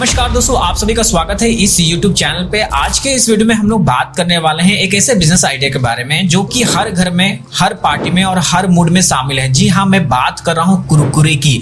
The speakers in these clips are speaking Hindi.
नमस्कार दोस्तों, आप सभी का स्वागत है इस YouTube चैनल पे। आज के इस वीडियो में हम लोग बात करने वाले हैं एक ऐसे बिजनेस आइडिया के बारे में जो कि हर घर में, हर पार्टी में और हर मूड में शामिल है। जी हाँ, मैं बात कर रहा हूँ कुरकुरे की।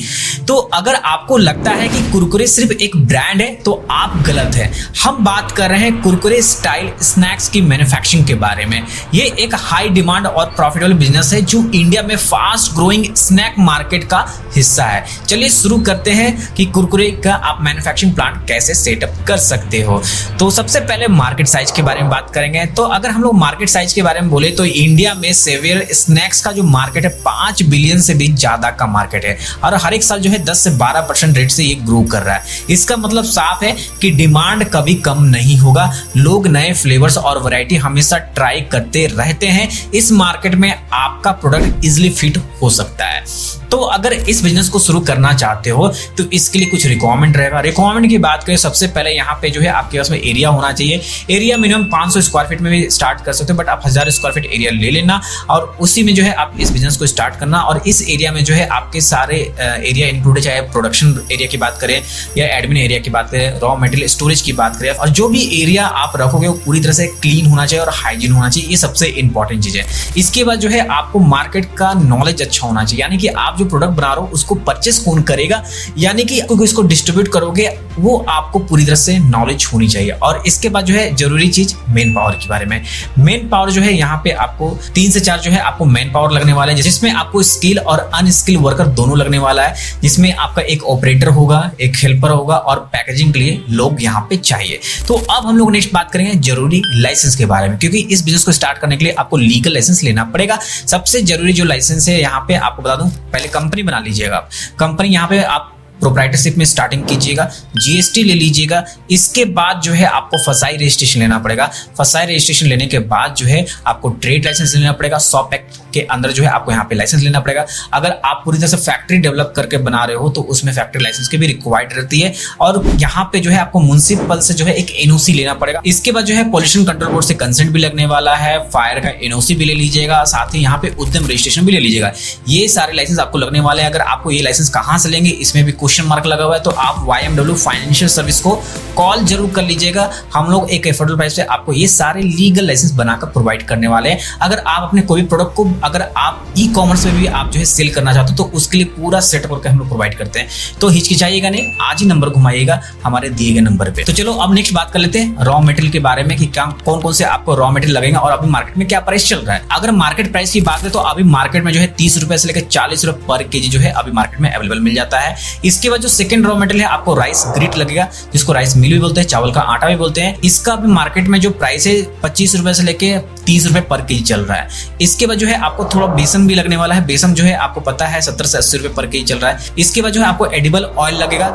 तो अगर आपको लगता है कि कुरकुरे सिर्फ एक ब्रांड है तो आप गलत है। हम बात कर रहे हैं कुरकुरे स्टाइल स्नैक्स की मैन्युफैक्चरिंग के बारे में। ये एक हाई डिमांड और प्रॉफिटेबल बिजनेस है जो इंडिया में फास्ट ग्रोइंग स्नैक मार्केट का हिस्सा है। चलिए शुरू करते हैं कि कुरकुरे का आप मैन्युफैक्चरिंग प्लांट कैसे सेटअप कर सकते हो। तो सबसे पहले मार्केट साइज के बारे में बात करेंगे। तो अगर हम लोग मार्केट साइज के बारे में बोले तो इंडिया में सेवियर स्नैक्स का जो मार्केट है 5 बिलियन से भी ज्यादा का मार्केट है और हर एक साल जो है 10 से 12% रेट से ये ग्रो कर रहा है। इसका मतलब साफ है कि डिमांड कभी कम नहीं होगा। लोग नए फ्लेवर्स और वैरायटी हमेशा ट्राई करते रहते हैं। इस मार्केट में आपका प्रोडक्ट इजिली फिट हो सकता है। तो अगर इस बिजनेस को शुरू करना चाहते हो तो इसके लिए कुछ रिक्वायरमेंट रहेगा। रिक्वायरमेंट की बात करें, सबसे पहले यहाँ पे जो है आपके पास में एरिया होना चाहिए। एरिया मिनिमम 500 स्क्वायर फीट में भी स्टार्ट कर सकते हो, बट आप 1000 स्क्वायर फीट एरिया ले लेना और उसी में जो है आप इस बिजनेस को स्टार्ट करना। और इस एरिया में जो है आपके सारे एरिया इंक्लूड है, चाहे प्रोडक्शन एरिया की बात करें या एडमिन एरिया की बात करें, रॉ मटेरियल स्टोरेज की बात करें, और जो भी एरिया आप रखोगे वो पूरी तरह से क्लीन होना चाहिए और हाइजीन होना चाहिए। ये सबसे इंपॉर्टेंट चीज है। इसके बाद जो है आपको मार्केट का नॉलेज अच्छा होना चाहिए, यानी कि आप जो प्रोडक्ट बना रहे हो उसको परचेस कौन करेगा, यानी कि इसको डिस्ट्रीब्यूट करोगे वो आपको पूरी तरह से नॉलेज होनी चाहिए। और इसके बाद जो है जरूरी चीज मैन पावर के बारे में। मैन पावर जो है यहाँ पे आपको 3 से 4 जो है आपको मैन पावर लगने वाला है, जिसमें आपको स्किल और अनस्किल वर्कर दोनों लगने वाला है। जिसमें आपका एक ऑपरेटर होगा, एक हेल्पर होगा और पैकेजिंग के लिए लोग यहाँ पे चाहिए। तो अब हम लोग नेक्स्ट बात करेंगे जरूरी लाइसेंस के बारे में, क्योंकि इस बिजनेस को स्टार्ट करने के लिए आपको लीगल लाइसेंस लेना पड़ेगा। सबसे जरूरी जो लाइसेंस है यहाँ पे आपको बता दूं, पहले कंपनी बना लीजिएगा। कंपनी यहाँ पे आप प्रोप्राइटरशिप में स्टार्टिंग कीजिएगा, जीएसटी ले लीजिएगा। इसके बाद जो है आपको फसाई रजिस्ट्रेशन लेना पड़ेगा। फसाई रजिस्ट्रेशन लेने के बाद जो है आपको ट्रेड लाइसेंस लेना पड़ेगा। शॉप एक्ट के अंदर जो है आपको यहाँ पे लाइसेंस लेना पड़ेगा। अगर आप पूरी तरह से फैक्ट्री डेवलप करके बना रहे हो तो उसमें फैक्ट्री लाइसेंस की भी रिक्वायर्ड रहती है। और यहाँ पे जो है आपको म्युनिसिपल से जो है एक एनओसी लेना पड़ेगा। इसके बाद जो है पॉल्यूशन कंट्रोल बोर्ड से कंसेंट भी लगने वाला है। फायर का एनओसी भी ले लीजिएगा, साथ ही यहाँ पे उद्यम रजिस्ट्रेशन भी ले लीजिएगा। ये सारे लाइसेंस आपको लगने वाले हैं। अगर आपको ये लाइसेंस कहाँ से लेंगे इसमें भी क्वेश्चन मार्क लगा हुआ है, तो आप YMW फाइनेंशियल सर्विस को कॉल जरूर कर लीजिएगा। हम लोग एक एफोर्डेबल प्राइस पे आपको ये सारे लीगल लाइसेंस बनाकर प्रोवाइड करने वाले हैं। अगर आप अपने कोई भी प्रोडक्ट को अगर आप ई-कॉमर्स में भी आप जो है सेल करना चाहते हो तो उसके लिए पूरा सेटअप करके हम लोग प्रोवाइड करते हैं। तो हिचकिचाइएगा नहीं, आज ही नंबर घुमाइएगा हमारे दिए गए नंबर पे। तो चलो अब नेक्स्ट बात कर लेते हैं रॉ मटेरियल के बारे में कि कौन कौन से आपको रॉ मटेरियल लगेगा और अभी मार्केट में क्या प्राइस चल रहा है। अगर मार्केट प्राइस की बात करें तो अभी मार्केट में जो है 30 रुपए से लेकर 40 रुपए पर केजी जो है अभी मार्केट में अवेलेबल मिल जाता है। इसके बाद जो सेकंड रॉ मटेरियल है आपको राइस ग्रिट लगेगा, जिसको राइस मिल भी बोलते हैं, चावल का आटा भी बोलते हैं। इसका भी मार्केट में जो प्राइस है 25 रुपए से लेके 30 रुपए पर केजी चल रहा है। इसके बाद जो है आपको थोड़ा बेसन भी लगने वाला है। बेसन जो है आपको पता है 70 से 80 रुपए पर केजी चल रहा है। इसके बाद जो है आपको एडिबल ऑयल लगेगा,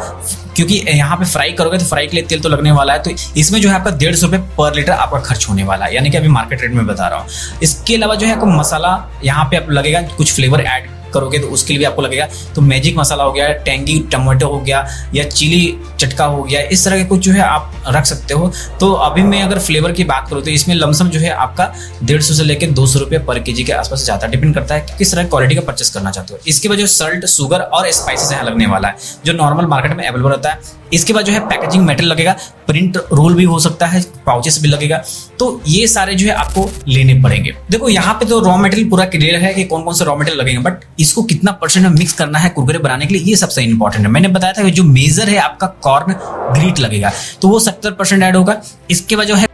क्योंकि यहाँ पे फ्राई करोगे तो फ्राई के लिए तेल तो लगने वाला है। तो इसमें जो है आपका 150 रुपए पर लीटर आपका खर्च होने वाला है, यानी कि अभी मार्केट रेट में बता रहा हूँ। इसके अलावा जो है आपको मसाला यहाँ पे आप लगेगा, कुछ फ्लेवर ऐड करोगे तो उसके लिए भी आपको लगेगा। तो मैजिक मसाला हो गया, टेंगी टमाटो हो गया या चिली चटका हो गया, इस तरह के कुछ जो है आप रख सकते हो। तो अभी मैं अगर फ्लेवर की बात करूँ तो इसमें लमसम जो है आपका 150 से लेकर 200 रुपए पर केजी के आसपास जाता है। डिपेंड करता है किस तरह क्वालिटी का परचेस करना चाहते हो। इसके बाद जो सल्ट, शुगर और स्पाइसेस यहाँ लगने वाला है जो नॉर्मल मार्केट में अवेलेबल होता है। इसके बाद जो है पैकेजिंग मेटेरियल लगेगा, प्रिंट रोल भी हो सकता है, पाउचेस भी लगेगा। तो ये सारे जो है आपको लेने पड़ेंगे। देखो यहाँ पे तो रॉ मटेरियल पूरा क्लियर है कि कौन कौन से रॉ मटेरियल लगेंगे, बट इसको कितना परसेंट में मिक्स करना है कुरकुरे बनाने के लिए, ये सबसे इंपॉर्टेंट है। मैंने बताया था कि जो मेजर है आपका कॉर्न ग्रीट लगेगा तो वो 70% ऐड होगा। इसके बाद जो है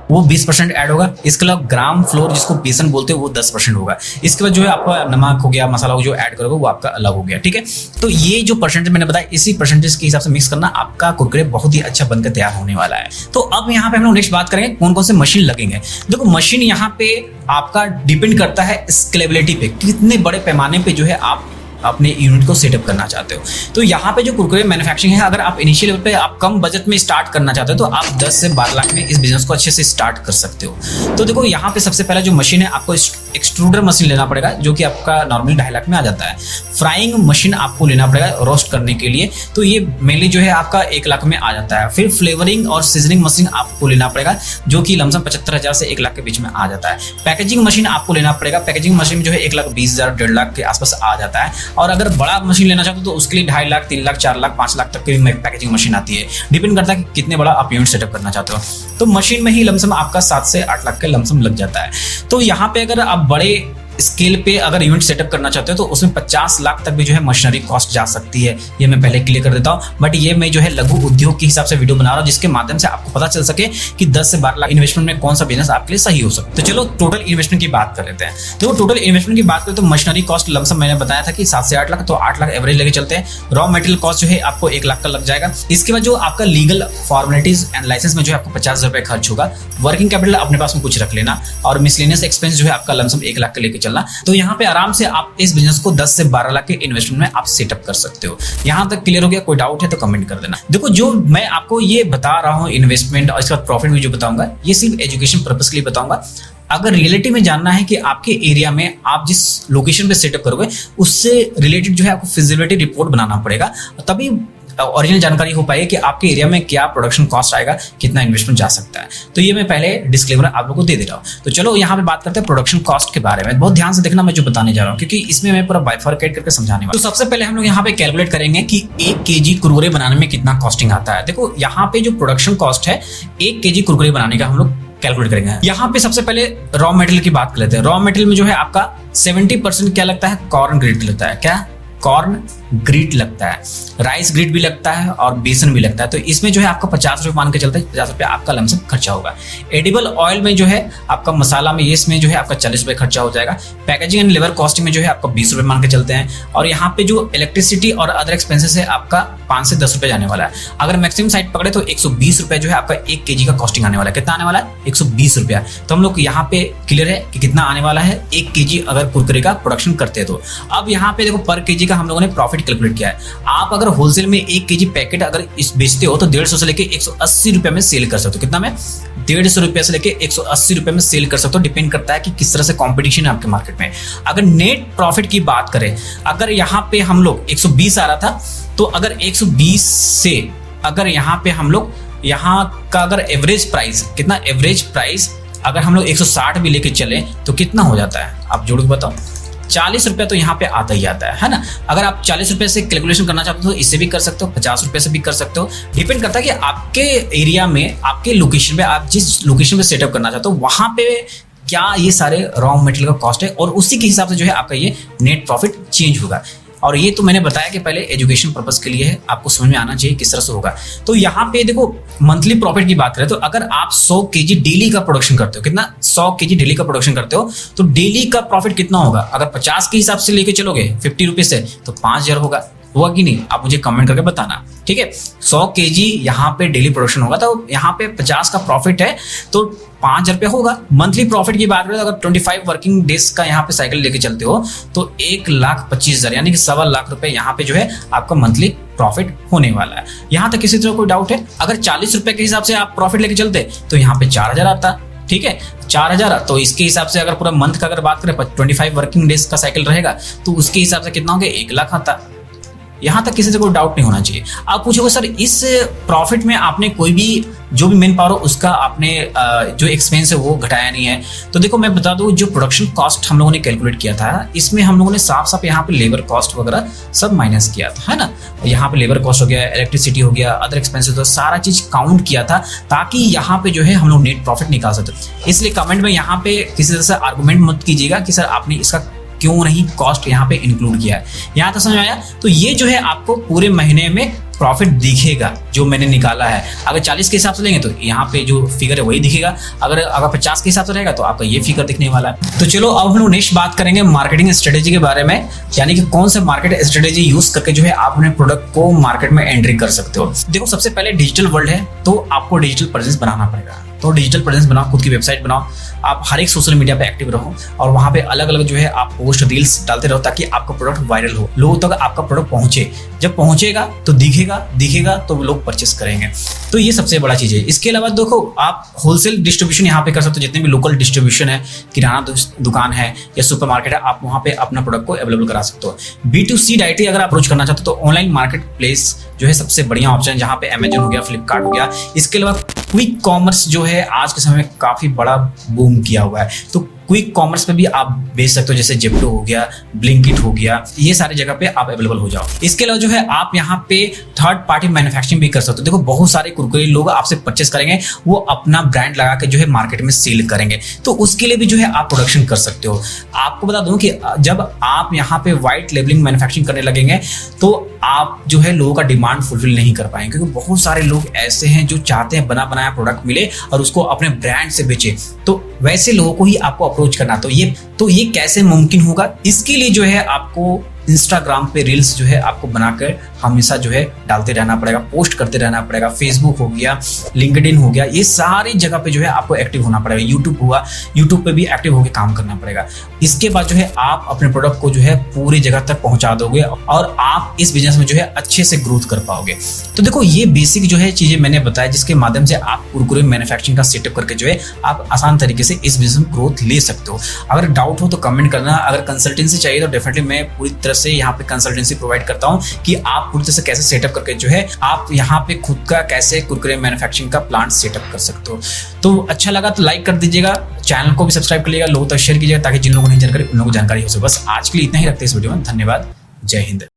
वो 20% ऐड होगा। इसके अलावा ग्राम फ्लोर जिसको बेसन बोलते हैं वो 10% होगा। इसके बाद जो है आपका नमक हो गया, मसाला हो जो ऐड करोगे वो आपका अलग हो गया, ठीक है। तो ये जो परसेंटेज मैंने बताया इसी परसेंटेज के हिसाब से मिक्स करना, आपका कुरकुरे बहुत ही अच्छा बनकर तैयार होने वाला है। तो अब यहाँ पे हम लोग नेक्स्ट बात करेंगे कौन कौन से मशीन लगेंगे। देखो मशीन यहाँ पे आपका डिपेंड करता है स्केलेबिलिटी पे, कितने बड़े पैमाने पे जो है आप अपने यूनिट को सेटअप करना चाहते हो। तो यहाँ पे जो कुरकुरे मैन्युफैक्चरिंग है, अगर आप इनिशियल लेवल पे आप कम बजट में स्टार्ट करना चाहते हो तो आप 10 से 12 लाख में इस बिजनेस को अच्छे से स्टार्ट कर सकते हो। तो देखो यहाँ पे सबसे पहला जो मशीन है आपको एक्सट्रूडर मशीन लेना पड़ेगा जो कि आपका नॉर्मली 2.5 लाख में आ जाता है। फ्राइंग मशीन आपको लेना पड़ेगा रोस्ट करने के लिए, तो ये मेनली जो है आपका 1 लाख में आ जाता है। फिर फ्लेवरिंग और सीजनिंग मशीन आपको लेना पड़ेगा जो कि लमसम 75,000 से 1 लाख के बीच में आ जाता है। पैकेजिंग मशीन आपको लेना पड़ेगा, पैकेजिंग मशीन जो है 1,20,000 1.5 लाख के आसपास आ जाता है। और अगर बड़ा मशीन लेना चाहते हो तो उसके लिए 2.5 लाख 3 लाख 4 लाख 5 लाख तक की पैकेजिंग मशीन आती है, डिपेंड करता है कि कितने बड़ा आप यूनिट सेटअप करना चाहते हो। तो मशीन में ही लमसम आपका 7 से 8 लाख के लमसम लग जाता है। तो यहाँ पे अगर आप बड़े स्केल पे अगर यूनिट सेटअप करना चाहते हो तो उसमें 50 लाख तक भी जो है मशीनरी कॉस्ट जा सकती है, ये मैं पहले क्लियर कर देता हूँ। बट ये मैं जो है लघु उद्योग के हिसाब से वीडियो बना रहा हूँ जिसके माध्यम से आपको पता चल सके कि 10 से 12 लाख इन्वेस्टमेंट में कौन सा बिजनेस आपके लिए सही हो सकता है। तो चलो टोटल इन्वेस्टमेंट की बात कर लेते हैं। तो टोटल इन्वेस्टमेंट की बात करें तो मशीनरी कॉस्ट लमसम मैंने बताया था कि 7 से 8 लाख, तो 8 लाख एवरेज लेके चलते हैं। रॉ मटेरियल कॉस्ट जो है आपको 1 लाख का लग जाएगा। इसके बाद जो आपका लीगल फॉर्मेलिटीज एंड लाइसेंस में जो है आपको 50,000 रुपए खर्च होगा। वर्किंग कैपिटल अपने पास में कुछ रख लेना और मिसलेनियस एक्सपेंस जो है आपका लमसम 1 लाख का लेके चलना। तो यहाँ पे आराम से आप इस बिजनेस को 10 से 12 लाख के इन्वेस्टमेंट में आप सेटअप कर सकते हो। यहां तक क्लियर हो गया? कोई डाउट है तो कमेंट कर देना। देखो जो मैं आपको ये बता रहा हूं इन्वेस्टमेंट और इसके बाद प्रॉफिट भी जो बताऊंगा ये सिर्फ एजुकेशन पर्पस के लिए बताऊंगा। अगर रियलिटी में जानना है कि आपके एरिया में आप जिस लोकेशन पे सेटअप करोगे उससे रिलेटेड जो है आपको फिजिबिलिटी रिपोर्ट बनाना पड़ेगा, तभी ओरिजिनल जानकारी हो पाएगी कि आपके एरिया में क्या प्रोडक्शन कॉस्ट आएगा, कितना इन्वेस्टमेंट जा सकता है। तो ये मैं पहले डिस्क्लेमर आप लोगों को दे रहा हूँ। तो चलो यहाँ पे बात करते हैं प्रोडक्शन कॉस्ट के बारे में। बहुत ध्यान से देखना मैं जो बताने जा रहा हूँ क्योंकि इसमें मैं पूरा बाइफरकेट करके समझाने वाला हूँ। तो सबसे पहले हम लोग यहाँ पे कैलकुलेट करेंगे कि 1 केजी कुरकुरे बनाने में कितना कॉस्टिंग आता है। देखो यहाँ पे जो प्रोडक्शन कॉस्ट है 1 केजी कुरकुरे बनाने का हम लोग कैलकुलेट करेंगे। यहाँ पे सबसे पहले रॉ मटेरियल की बात कर लेते हैं। रॉ मटेरियल में जो है आपका 70% क्या लगता है? कॉर्न ग्रिट लगता है। क्या? कॉर्न ग्रिट लगता है, राइस ग्रिट भी लगता है और बेसन भी लगता है। तो इसमें जो है आपका 50 रुपये मान के चलते हैं, 50 रुपये आपका लमसम खर्चा होगा। एडिबल ऑयल में जो है आपका मसाला में ये इसमें जो है आपका 40 रुपये खर्चा हो जाएगा। पैकेजिंग एंड लेबर कॉस्टिंग में जो है आपका 20 रुपये मान के चलते हैं। और यहाँ पे जो इलेक्ट्रिसिटी और अदर एक्सपेंसेस है आपका 5 से 10 रुपये जाने वाला है। अगर मैक्सिमम साइड पकड़े तो 120 रुपये जो है आपका 1 केजी का कॉस्टिंग आने वाला है। कितना आने वाला है? 120 रुपया। तो हम लोग यहाँ पे क्लियर है कि कितना आने वाला है 1 केजी अगर कुरकुरे का प्रोडक्शन करते हैं तो। अब यहाँ पे देखो पर केजी का हम लोगों ने प्रॉफिट कैलकुलेट किया है। आप अगर होलसेल में 1 केजी पैकेट अगर इस बेचते हो तो 150 से लेके 180 रुपए में सेल कर सकते हो। कितना में? 150 रुपए से लेके 180 रुपए में सेल कर सकते हो। डिपेंड करता है कि किस तरह से कंपटीशन है आपके मार्केट में। अगर नेट प्रॉफिट की बात करें, अगर यहाँ पे हम लोग 120 आ रहा था तो अगर 120 से अगर यहाँ पे हम लोग यहाँ का अगर एवरेज प्राइस, कितना एवरेज प्राइस अगर हम लोग 160 भी लेके चले तो कितना हो जाता है? आप जोड़ के बताओ। 40 रुपये तो यहाँ पे आता ही आता है ना। अगर आप 40 रुपये से कैलकुलेशन करना चाहते हो तो इससे भी कर सकते हो, 50 रुपये से भी कर सकते हो। डिपेंड करता है कि आपके एरिया में, आपके लोकेशन पे, आप जिस लोकेशन पे सेटअप करना चाहते हो वहां पे क्या ये सारे रॉ मटेरियल का कॉस्ट है और उसी के हिसाब से जो है आपका ये नेट प्रॉफिट चेंज होगा। और ये तो मैंने बताया कि पहले एजुकेशन पर्पस के लिए है, आपको समझ में आना चाहिए किस तरह से होगा। तो यहाँ पे देखो मंथली प्रॉफिट की बात करें तो अगर आप 100 केजी डेली का प्रोडक्शन करते हो, कितना? 100 केजी डेली का प्रोडक्शन करते हो तो डेली का प्रॉफिट कितना होगा? अगर 50 के हिसाब से लेके चलोगे 50 रुपए से तो 5,000 होगा कि नहीं? आप मुझे कमेंट करके बताना, ठीक है। 100 केजी यहाँ पे डेली प्रोडक्शन होगा तो यहाँ पे 50 का प्रॉफिट है तो 5,000 रुपये होगा। मंथली प्रॉफिट की बात करें तो अगर 25 वर्किंग डेज का यहाँ पे साइकिल लेके चलते हो तो 1,25,000 यानी कि 1.25 लाख रुपए यहाँ पे जो है आपका मंथली प्रॉफिट होने वाला है। यहाँ तक किसी तरह कोई डाउट है? अगर 40 रुपए के हिसाब से आप प्रॉफिट लेके चलते तो यहाँ पे 4,000 आता, ठीक है। 4,000 तो इसके हिसाब से अगर पूरा मंथ का अगर बात करें 25 वर्किंग डेज का साइकिल रहेगा तो उसके हिसाब से कितना हो गया? 1 लाख आता। यहाँ तक किसी से कोई डाउट नहीं होना चाहिए। आप पूछोगे सर इस प्रॉफिट में आपने कोई भी जो भी मेन पावर हो उसका आपने जो एक्सपेंस है वो घटाया नहीं है। तो देखो मैं बता दूं जो प्रोडक्शन कॉस्ट हम लोगों ने कैलकुलेट किया था इसमें हम लोगों ने साफ साफ यहाँ पे लेबर कॉस्ट वगैरह सब माइनस किया था, है ना। यहाँ पे लेबर कॉस्ट हो गया, इलेक्ट्रिसिटी हो गया, अदर एक्सपेंसेस हो गया, सारा चीज काउंट किया था ताकि यहाँ पे जो है हम लोग नेट प्रॉफिट निकाल सकते। इसलिए कमेंट में यहाँ पे किसी तरह से आर्गूमेंट मत कीजिएगा कि सर आपने इसका क्यों नहीं कॉस्ट यहाँ पे इंक्लूड किया है। यहाँ तक समझ में आया? तो ये जो है आपको पूरे महीने में प्रॉफिट दिखेगा जो मैंने निकाला है। अगर 40 के हिसाब से लेंगे तो यहाँ पे जो फिगर है वही दिखेगा, अगर 50 के हिसाब से रहेगा तो आपका ये फिगर दिखने वाला है। तो चलो अब हम लोग नेक्स्ट बात करेंगे मार्केटिंग स्ट्रेटेजी के बारे में, यानी कि कौन से मार्केट स्ट्रेटेजी यूज करके जो है आप अपने प्रोडक्ट को मार्केट में एंट्री कर सकते हो। देखो सबसे पहले डिजिटल वर्ल्ड है तो आपको डिजिटल प्रेजेंस बनाना पड़ेगा। तो डिजिटल प्रेजेंस बनाओ, खुद की वेबसाइट बनाओ, आप हर एक सोशल मीडिया पे एक्टिव रहो और वहाँ पे अलग अलग जो है आप पोस्ट रील्स डालते रहो ताकि आपका प्रोडक्ट वायरल हो, लोगों तक आपका प्रोडक्ट पहुंचे। जब पहुंचेगा तो दिखेगा तो लोग परचेस करेंगे। तो ये सबसे बड़ा चीज़ है। इसके अलावा देखो, आप होलसेल डिस्ट्रीब्यूशन यहाँ पे कर सकते हो, जितने भी लोकल डिस्ट्रीब्यूशन है, किराना दुकान है या सुपरमार्केट है, आप वहाँ पे अपना प्रोडक्ट को अवेलेबल करा सकते हो। B2C डायरेक्टली अगर आप अप्रोच करना चाहते हो तो ऑनलाइन मार्केट प्लेस जो है सबसे बढ़िया ऑप्शन है, जहाँ पे अमेजन हो गया, फ्लिपकार्ट हो गया। इसके अलावा क्विक कॉमर्स जो है आज के समय में काफी बड़ा बूम किया हुआ है, तो क्विक कॉमर्स पे भी आप बेच सकते हो, जैसे जेप्टो हो गया, ब्लिंकिट हो गया, ये सारे जगह पे आप अवेलेबल हो जाओ। इसके अलावा जो है आप यहाँ पे थर्ड पार्टी मैन्युफैक्चरिंग भी कर सकते हो। देखो बहुत सारे कुरकुरे लोग आपसे परचेस करेंगे, वो अपना ब्रांड लगा के जो है मार्केट में सेल करेंगे, तो उसके लिए भी जो है आप प्रोडक्शन कर सकते हो। आपको बता दूं कि जब आप यहाँ पे व्हाइट लेबलिंग मैन्युफैक्चरिंग करने लगेंगे तो आप जो है लोगों का डिमांड फुलफिल नहीं कर पाएंगे, क्योंकि बहुत सारे लोग ऐसे हैं जो चाहते हैं बना बनाया प्रोडक्ट मिले और उसको अपने ब्रांड से बेचे, तो वैसे लोगों को ही आपको अप्रोच करना। तो ये कैसे मुमकिन होगा? इसके लिए जो है आपको इंस्टाग्राम पे रील्स जो है आपको बनाकर हमेशा जो है डालते रहना पड़ेगा, पोस्ट करते रहना पड़ेगा। फेसबुक हो गया, लिंक्डइन हो गया, ये सारी जगह पे जो है आपको एक्टिव होना पड़ेगा। यूट्यूब हुआ, यूट्यूब पे भी एक्टिव होकर काम करना पड़ेगा। इसके बाद जो है आप अपने प्रोडक्ट को जो है पूरी जगह तक पहुंचा दोगे और आप इस बिजनेस में जो है अच्छे से ग्रोथ कर पाओगे। तो देखो ये बेसिक जो है चीजें मैंने बताया, जिसके माध्यम से आप कुरकुरे मैन्युफैक्चरिंग का सेटअप करके जो है आप आसान तरीके से इस बिजनेस में ग्रोथ ले सकते हो। अगर डाउट हो तो कमेंट करना। अगर कंसल्टेंसी चाहिए तो डेफिनेटली मैं पूरी तरह से यहाँ पे कंसल्टेंसी प्रोवाइड करता हूँ कि आप पूरी तरह से कैसे सेटअप करके जो है आप यहाँ पे खुद का कैसे कुरकुरे मैन्युफैक्चरिंग का प्लांट सेटअप कर सकते हो। तो अच्छा लगा तो लाइक कर दीजिएगा, चैनल को भी सब्सक्राइब कर लीजिएगा, लोगों तक शेयर कीजिएगा ताकि जिन लोगों को नहीं जानकारी उन लोगों को जानकारी हो सके। बस आज के लिए इतना ही रखते हैं इस वीडियो में। धन्यवाद, जय हिंद।